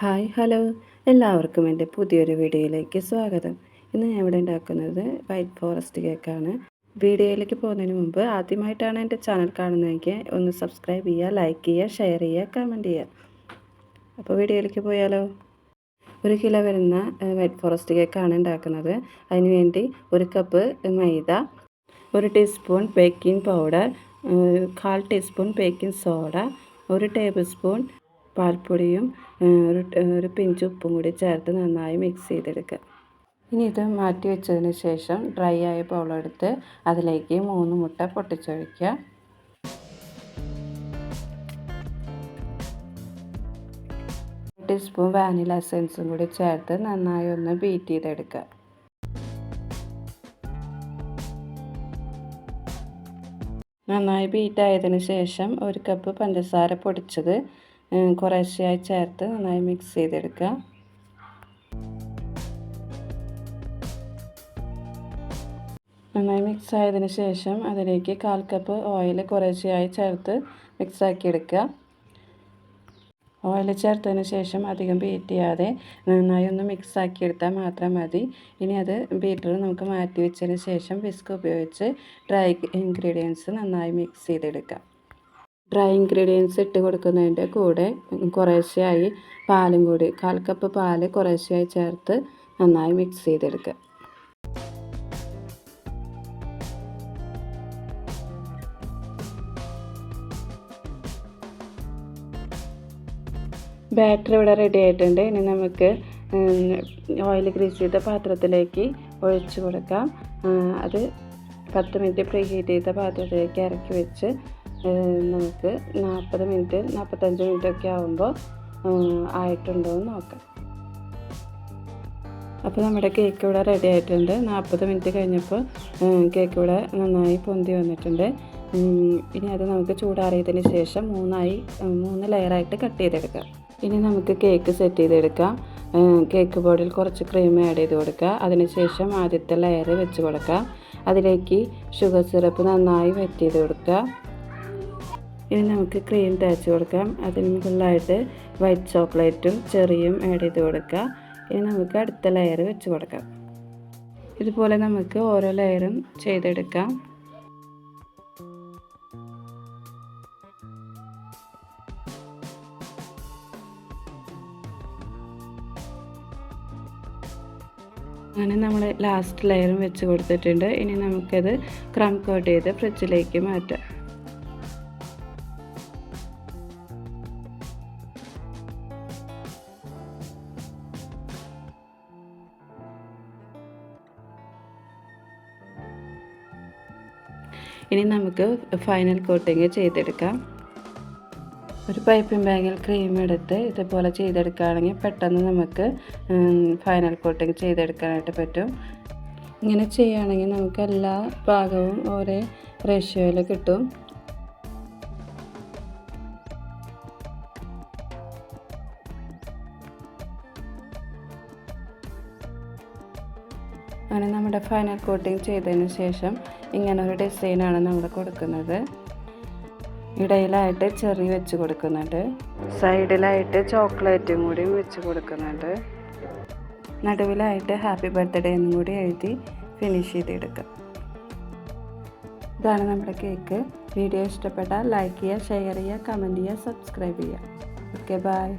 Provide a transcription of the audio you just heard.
Hi hello എല്ലാവർക്കും എൻ്റെ പുതിയൊരു വീഡിയോയിലേക്ക് സ്വാഗതം. ഇന്ന് ഞാൻ ഇവിടെ ഉണ്ടാക്കുന്നത് വൈറ്റ് ഫോറസ്റ്റ് കേക്കാണ്. വീഡിയോയിലേക്ക് പോകുന്നതിന് മുമ്പ് ആദ്യമായിട്ടാണ് എൻ്റെ ചാനൽ കാണുന്നതെങ്കിൽ ഒന്ന് സബ്സ്ക്രൈബ് ചെയ്യുക, ലൈക്ക് ചെയ്യുക, ഷെയർ ചെയ്യുക, കമൻറ്റ് ചെയ്യുക. അപ്പോൾ വീഡിയോയിലേക്ക് പോയാലോ. 1 കിലോ വരുന്ന വൈറ്റ് ഫോറസ്റ്റ് കേക്കാണ് ഉണ്ടാക്കുന്നത്. അതിനുവേണ്ടി 1 cup maida, 1 teaspoon baking powder, 1/4 teaspoon baking soda, 1 tablespoon പാൽപ്പൊടിയും ഒരു പിഞ്ച് ഉപ്പും കൂടി ചേർത്ത് നന്നായി മിക്സ് ചെയ്തെടുക്കുക. ഇനി ഇത് മാറ്റി വെച്ചതിന് ശേഷം ഡ്രൈ ആയ ബൗളെടുത്ത് അതിലേക്ക് 3 മുട്ട പൊട്ടിച്ചൊഴിക്കുക. ടീസ്പൂൺ വാനില എസൻസും കൂടി ചേർത്ത് നന്നായി ഒന്ന് ബീറ്റ് ചെയ്തെടുക്കുക. നന്നായി ബീറ്റ് ആയതിനു ശേഷം 1 കപ്പ് പഞ്ചസാര പൊടിച്ചത് കുറേശ്ശെയായി ചേർത്ത് നന്നായി മിക്സ് ചെയ്തെടുക്കുക. നന്നായി മിക്സ് ആയതിനു ശേഷം അതിലേക്ക് 1/4 കപ്പ് ഓയിൽ കുറേശ്ശെയായി ചേർത്ത് മിക്സാക്കി എടുക്കുക. ഓയിൽ ചേർത്തതിന് ശേഷം അധികം ബീറ്റ് ചെയ്യാതെ നന്നായി ഒന്ന് മിക്സാക്കി എടുത്താൽ മാത്രം മതി. ഇനി അത് ബീറ്റർ നമുക്ക് മാറ്റി വെച്ചതിന് ശേഷം വിസ്ക് ഉപയോഗിച്ച് ഡ്രൈ ഇൻഗ്രീഡിയൻസ് നന്നായി മിക്സ് ചെയ്തെടുക്കുക. ഡ്രൈ ഇൻഗ്രീഡിയൻസ് ഇട്ട് കൊടുക്കുന്നതിൻ്റെ കൂടെ കുറേശ്ശെയായി പാലും കൂടി 1/4 കപ്പ് പാല് കുറേശ്ശെയായി ചേർത്ത് നന്നായി മിക്സ് ചെയ്തെടുക്കുക. ബാറ്റർ ഇവിടെ റെഡി ആയിട്ടുണ്ട്. ഇനി നമുക്ക് ഓയിൽ ഗ്രീസ് ചെയ്ത പാത്രത്തിലേക്ക് ഒഴിച്ചു കൊടുക്കാം. അത് 10 മിനിറ്റ് പ്രീ ഹീറ്റ് ചെയ്ത പാത്രത്തിലേക്ക് ഇറക്കി വെച്ച് നമുക്ക് 40 മിനിറ്റ് 45 മിനിറ്റ് ഒക്കെ ആകുമ്പോൾ ആയിട്ടുണ്ടോ എന്ന് നോക്കാം. അപ്പോൾ നമ്മുടെ കേക്ക് ഇവിടെ റെഡി ആയിട്ടുണ്ട്. 40 മിനിറ്റ് കഴിഞ്ഞപ്പോൾ കേക്ക് ഇവിടെ നന്നായി പൊന്തി വന്നിട്ടുണ്ട്. ഇനി അത് നമുക്ക് ചൂടാറിയതിന് ശേഷം 3 ലെയറായിട്ട് കട്ട് ചെയ്തെടുക്കാം. ഇനി നമുക്ക് കേക്ക് സെറ്റ് ചെയ്തെടുക്കാം. കേക്ക് ബോർഡിൽ കുറച്ച് ക്രീം ആഡ് ചെയ്ത് കൊടുക്കുക. അതിനുശേഷം ആദ്യത്തെ ലെയർ വെച്ച് കൊടുക്കാം. അതിലേക്ക് ഷുഗർ സിറപ്പ് നന്നായി വെറ്റ് ചെയ്ത് കൊടുക്കുക. ഇനി നമുക്ക് ക്രീം തേച്ച് കൊടുക്കാം. അതിന് മുകളിലായിട്ട് വൈറ്റ് ചോക്ലേറ്റും ചെറിയും ആഡ് ചെയ്ത് കൊടുക്കുക. ഇനി നമുക്ക് അടുത്ത ലെയർ വെച്ച് കൊടുക്കാം. ഇതുപോലെ നമുക്ക് ഓരോ ലെയറും ചെയ്തെടുക്കാം. അങ്ങനെ നമ്മൾ ലാസ്റ്റ് ലെയറും വെച്ച് കൊടുത്തിട്ടുണ്ട്. ഇനി നമുക്കത് ക്രം കോട്ട് ചെയ്ത് ഫ്രിഡ്ജിലേക്ക് മാറ്റാം. ഇനി നമുക്ക് ഫൈനൽ കോട്ടിങ് ചെയ്തെടുക്കാം. ഒരു പൈപ്പിംഗ് ബാഗിൽ ക്രീം എടുത്ത് ഇതുപോലെ ചെയ്തെടുക്കുകയാണെങ്കിൽ പെട്ടെന്ന് നമുക്ക് ഫൈനൽ കോട്ടിങ് ചെയ്തെടുക്കാനായിട്ട് പറ്റും. ഇങ്ങനെ ചെയ്യുകയാണെങ്കിൽ നമുക്ക് എല്ലാ ഭാഗവും ഒരേ റേഷ്യോയിൽ കിട്ടും. അങ്ങനെ നമ്മുടെ ഫൈനൽ കോട്ടിങ് ചെയ്തതിന് ശേഷം ഇങ്ങനൊരു ഡിസൈനാണ് നമ്മൾ കൊടുക്കുന്നത്. ഇടയിലായിട്ട് ചെറി വെച്ച് കൊടുക്കുന്നുണ്ട്. സൈഡിലായിട്ട് ചോക്ലേറ്റും കൂടി വെച്ച് കൊടുക്കുന്നുണ്ട്. നടുവിലായിട്ട് ഹാപ്പി ബർത്ത്ഡേ എന്നും കൂടി എഴുതി ഫിനിഷ് ചെയ്തെടുക്കുക. ഇതാണ് നമ്മുടെ കേക്ക്. വീഡിയോ ഇഷ്ടപ്പെട്ടാൽ ലൈക്ക് ചെയ്യുക, ഷെയർ ചെയ്യുക, കമൻറ്റ് ചെയ്യുക, സബ്സ്ക്രൈബ് ചെയ്യുക. Okay, by.